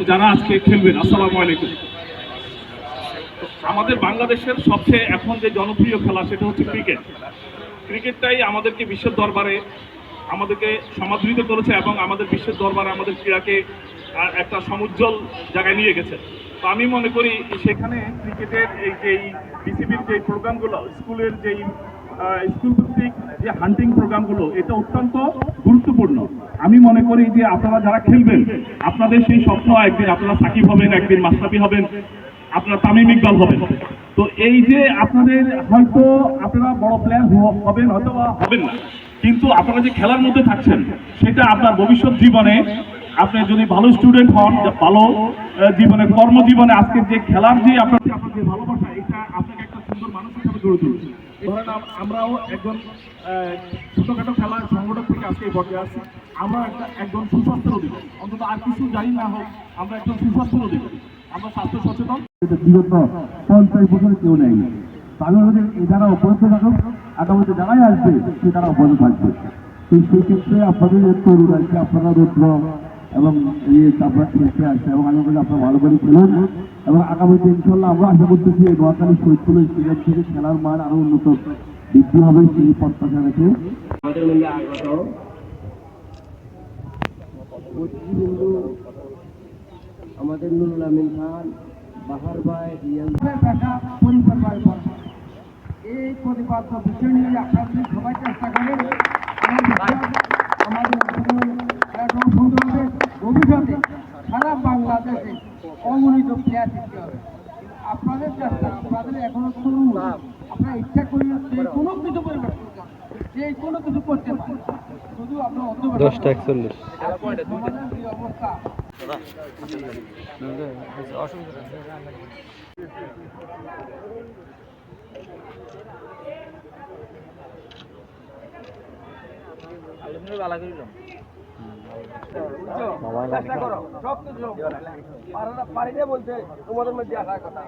যারা আজকে খেলবেন, আসসালামু আলাইকুম। আমাদের বাংলাদেশের সবচেয়ে এখন যে জনপ্রিয় খেলা সেটা হচ্ছে ক্রিকেট। ক্রিকেটটাই আমাদেরকে বিশ্বের দরবারে আমাদেরকে সমাদৃত করেছে এবং আমাদের বিশ্বের দরবারে আমাদের ক্রীড়াকে একটা সমুজ্জ্বল জায়গায় নিয়ে গেছে। তো আমি মনে করি সেখানে ক্রিকেটের এই যে বিসিবির যে প্রোগ্রামগুলো, স্কুলের যেই স্কুল ভিত্তিক যে হান্টিং প্রোগ্রামগুলো, এটা অত্যন্ত গুরুত্বপূর্ণ। আমি মনে করি যে আপনারা যারা খেলবেন, আপনাদের সেই স্বপ্ন একদিন আপনারা সাকিব হবেন, একদিন মাশরাফি হবেন, আপনার তামিম ইকবাল হবেন। তো এই যে আপনাদের হয়তো আপনারা বড় প্লেয়ার হবেন, হয়তো হবেন না, কিন্তু আপনারা যে খেলার মধ্যে থাকছেন সেটা আপনার ভবিষ্যৎ জীবনে আপনি যদি ভালো স্টুডেন্ট হন, ভালো জীবনে কর্মজীবনে আজকের যে খেলার যে আপনার যে ভালোবাসা, এটা আপনাকে একটা সুন্দর মানুষ হিসাবে গড়ে তুলছে। ধরেন আমরাও একজন ছোটখাটো খেলার সংগঠক থেকে আজকে এই পর্যায়ে আসছি। আমরা একজন সুস্বাস্থ্যের অধিকারী, অন্তত আর কিছু জানি না হোক, আমরা একজন সুস্বাস্থ্যের অধিকারী, আমরা স্বাস্থ্য সচেতন। বিগত 50 বছরে কেউ নেই। আমি বলছি যারা অব্যাহত থাকুক, আগামীতে যারাই আসবে সে তারা অব্যাহত থাকবে। তো সেই ক্ষেত্রে আপনাদের তরুণ আছে, আপনারা রুদ্র এবং আপনারা খেলতে আসছে এবং আমি বলি আপনারা ভালো করে খেলুন এবং আগামীতে ইনশাল্লাহ আমরা আশা করতেছি এই নোয়াখালী শহীদপুর স্টেডিয়াম থেকে খেলার মান আরো উন্নত বৃদ্ধি হবে সেই প্রত্যাশা রেখে আমাদের মধ্যে আগত আমাদের নুরুল আমিন খান, বাহার ভাই, এই প্রতিপাদ্য বিষয় নিয়ে আপনাদের সবাই চেষ্টা করেন। আমাদের ভবিষ্যতে সারা বাংলাদেশে অগণিত প্লেয়ার সৃষ্টি হবে। আপনাদের চেষ্টা, আপনাদের এখনো তরুণ, আপনার ইচ্ছা করলে যে কোনো কিছু পরিবর্তন, যে কোনো কিছু করতে পারেন। শুধু আপনার 10টা 41 অবস্থা বলছে তোমাদের মধ্যে আসার কথা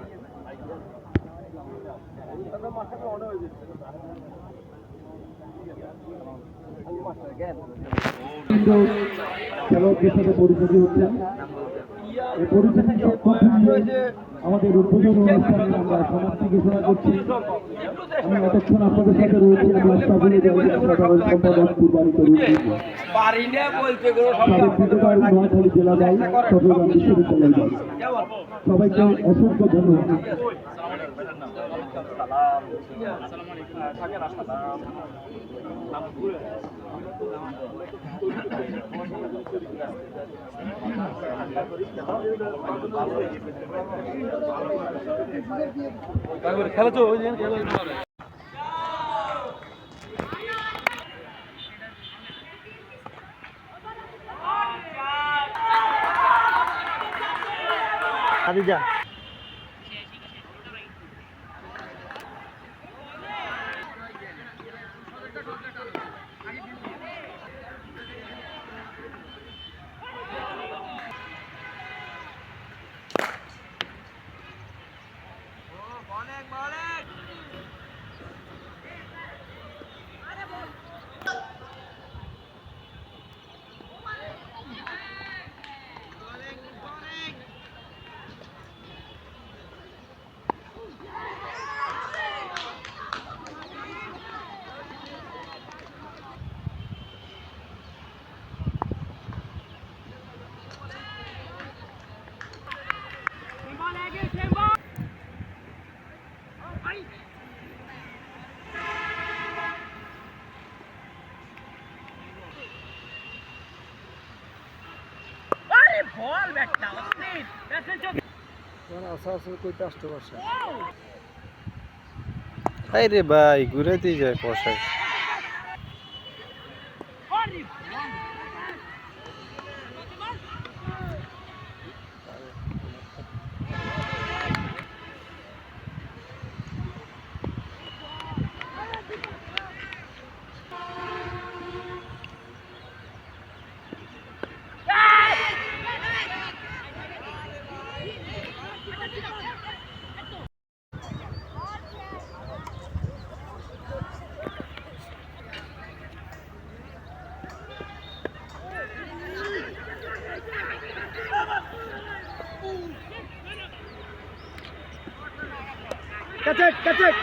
খেলোয়াড়দের সাথে পরিচিত হচ্ছেন। এই পরিচিতি আমাদের উদ্বোধন অনুষ্ঠানে আমরা সমাপ্তি ঘোষণা করছি। আমি এতক্ষণ আপনাদের সাথে রয়েছি, আমরা সাধারণ সম্পাদক কুরবানিত রয়েছি নোয়াখালী জেলা দল, চট্টগ্রাম বিশ্ববিদ্যালয় দল। সবাইকে অসংখ্য ধন্যবাদ। খেলা তো যা রে ভাই ঘুরেতেই যায় পোশাক। ক্যাচেট